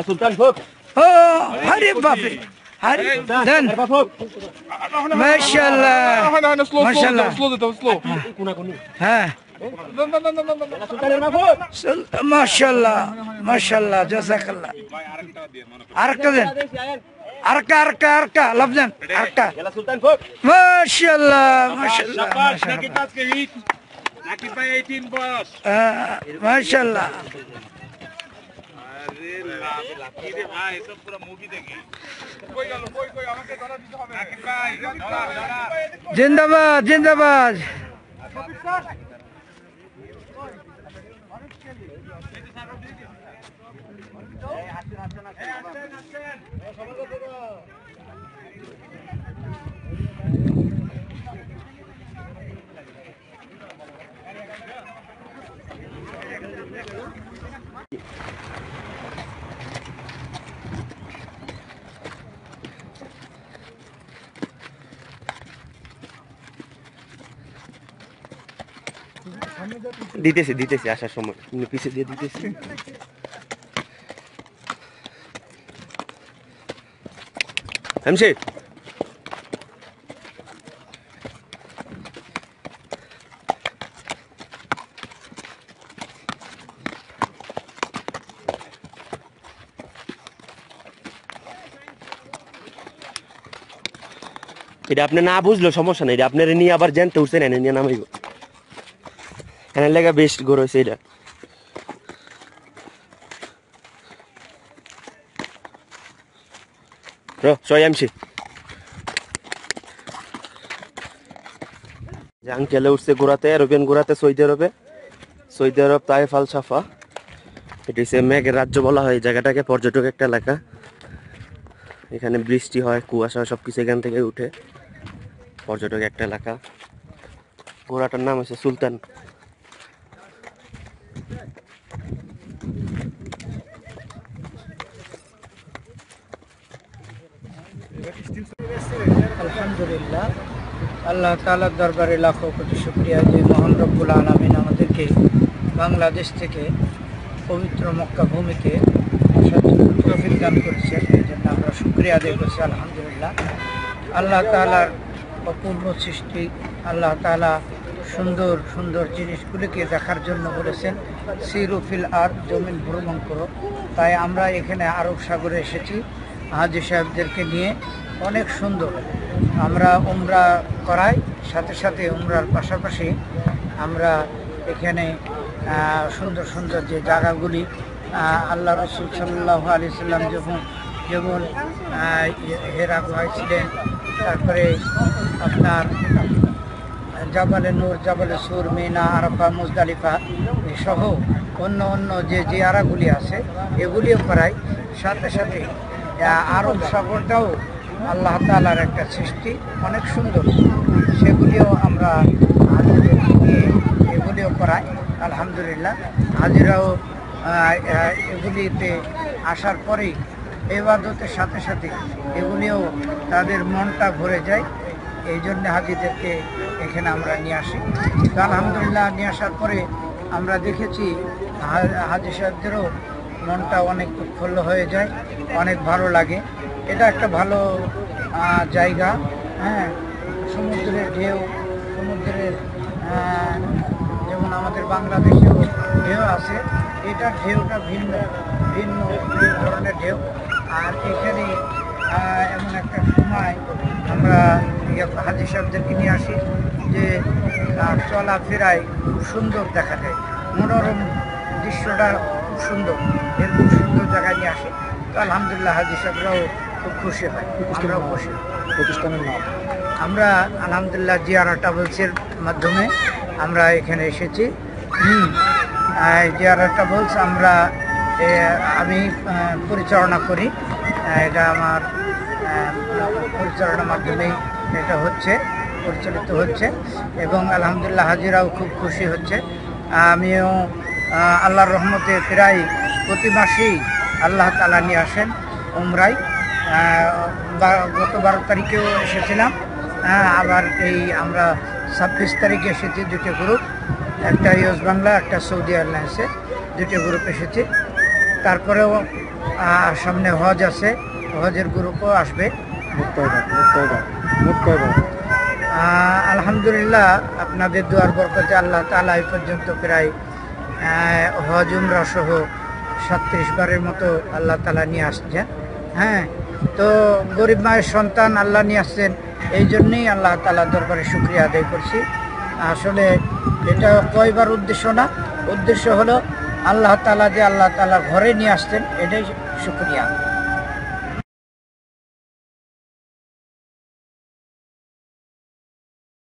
সুলতান হোক ও আরে বাপরে আরে দেন মাশাআল্লাহ মাশাআল্লাহ হ্যাঁ মাশাআল্লাহ মাশাআল্লাহ জাযাকাল্লাহ আরেকটা দেন আরেকটা লবজান আরেকটা সুলতান হোক মাশাআল্লাহ মাশাআল্লাহ নাকি ভাই 18 বয়স মাশাআল্লাহ আরে লাকি রে ভাই তো পুরো মুভি দেখি কই গেল কই আমাকে ধরা দিতে হবে নাকি ভাই ধরা জিন্দাবাদ জিন্দাবাদ দিতেছি আসার সময় পিছিয়ে দিয়ে দিতেছি হামশে এটা আপনি না বুঝলো সমস্যা নেই, এটা আপনার নিয়ে আবার জানতে উঠছেন এনে নিয়ে নামাইব এনে লেগা বেস্ট গড় হয়েছে এটা। আমছি আঙ্কেলে উঠছে ঘোরাতে আরবিয়ান ঘোরাতে সৌদি আরব তাইফ আল সাফা। এটি হচ্ছে মেঘের রাজ্য বলা হয় জায়গাটাকে, পর্যটক একটা এলাকা। এখানে বৃষ্টি হয়, কুয়াশা হয়, সবকিছু এখান থেকে উঠে। পর্যটক একটা এলাকা। ঘোড়াটার নাম হচ্ছে সুলতান। আলহামদুলিল্লাহ, আল্লাহ তাআলার দরবারে লাখো কোটি শুকরিয়া যে মহান রব্বুল আলামিন আমাদেরকে বাংলাদেশ থেকে পবিত্র মক্কা ভূমিতে আসার জন্য তৌফিক দান করেছেন। এই জন্য আমরা শুকরিয়া আদায় করছি আলহামদুলিল্লাহ। আল্লাহ তাআলার অপূর্ব সৃষ্টি, আল্লাহ তাআলা সুন্দর সুন্দর জিনিসগুলিকে দেখার জন্য বলেছেন সিরু ফিল আরদ, জমিন ভ্রমণ করো। তাই আমরা এখানে আরব সাগরে এসেছি হাজী সাহেবদেরকে নিয়ে। অনেক সুন্দর আমরা উমরা করাই, সাথে সাথে উমরার পাশাপাশি আমরা এখানে সুন্দর সুন্দর যে জায়গাগুলি আল্লাহ রসুল সাল্লাল্লাহু আলাইহি সাল্লাম যেমন হেরা গুহায় ছিলেন, তারপরে আপনার জাবালে নূর, জাবালে সুর, মিনা, আরাফা, মুজদালিফা সহ অন্য অন্য যে জিয়ারাগুলি আছে এগুলিও করাই। সাথে সাথে আরব সাগরটাও আল্লাহ তাআলার একটা সৃষ্টি, অনেক সুন্দর, সেগুলিও আমরা হাজিদেরকে নিয়ে এগুলিও করাই আলহামদুলিল্লাহ। হাজিরাও এগুলিতে আসার পরেই ইবাদতের সাথে সাথে এগুলিও তাদের মনটা ভরে যায়। এই জন্য হাজিদেরকে এখানে আমরা নিয়ে আসি। তো আলহামদুলিল্লাহ নিয়ে আসার পরে আমরা দেখেছি হাজি সাহেবদেরও মনটা অনেক উৎফুল্ল হয়ে যায়, অনেক ভালো লাগে। এটা একটা ভালো জায়গা, হ্যাঁ। সমুদ্রের ঢেউ, সমুদ্রের যেমন আমাদের বাংলাদেশেও ঢেউ আছে, এটার ঢেউটা ভিন্ন ভিন্ন ধরনের ঢেউ। আর এখানে এমন একটা সময় আমরা হাজি সাহেবদেরকে নিয়ে আসি যে চলাফেরায় খুব সুন্দর দেখা যায়, মনোরম দৃশ্যটা খুব সুন্দর। এরকম সুন্দর জায়গায় নিয়ে আসি। তো আলহামদুলিল্লাহ হাজি সাহেবরাও খুব খুশি হয়, আমরাও খুশি। প্রতিষ্ঠানের নাম আমরা আলহামদুলিল্লাহ জিয়ারা ট্রাভেলসের মাধ্যমে আমরা এখানে এসেছি। জিয়ারা ট্রাভেলস আমি পরিচালনা করি। এটা আমার পরিচালনার মাধ্যমেই এটা পরিচালিত হচ্ছে এবং আলহামদুলিল্লাহ হাজিরাও খুব খুশি হচ্ছে। আমিও আল্লাহর রহমতে প্রায় প্রতি মাসেই আল্লাহ তাআলা নিয়ে আসেন উমরায়। গত 12 তারিখেও এসেছিলাম, আবার আমরা 26 তারিখে এসেছি। দুটো গ্রুপ, একটা ইউএস বাংলা, একটা সৌদি এয়ারলাইন্সে, দুটো গ্রুপ এসেছি। তারপরেও সামনে হজ আছে, হজের গ্রুপও আসবে। আলহামদুলিল্লাহ, আপনাদের দুয়ার বরকতে আল্লাহ তাআলা এই পর্যন্ত প্রায় হজ উমরা সহ 37 বারের মতো আল্লাহ তাআলা নিয়ে আসছেন। হ্যাঁ, তো গরিব মায়ের সন্তান আল্লাহ নিয়ে আসছেন, এই জন্যেই আল্লাহ তাআলা দরবারে শুকরিয়া আদায় করছি। আসলে এটা কয়বার উদ্দেশ্য না, উদ্দেশ্য হলো আল্লাহ তাআলা যে আল্লাহ তাআলা ঘরে নিয়ে আসছেন, এটাই শুকরিয়া।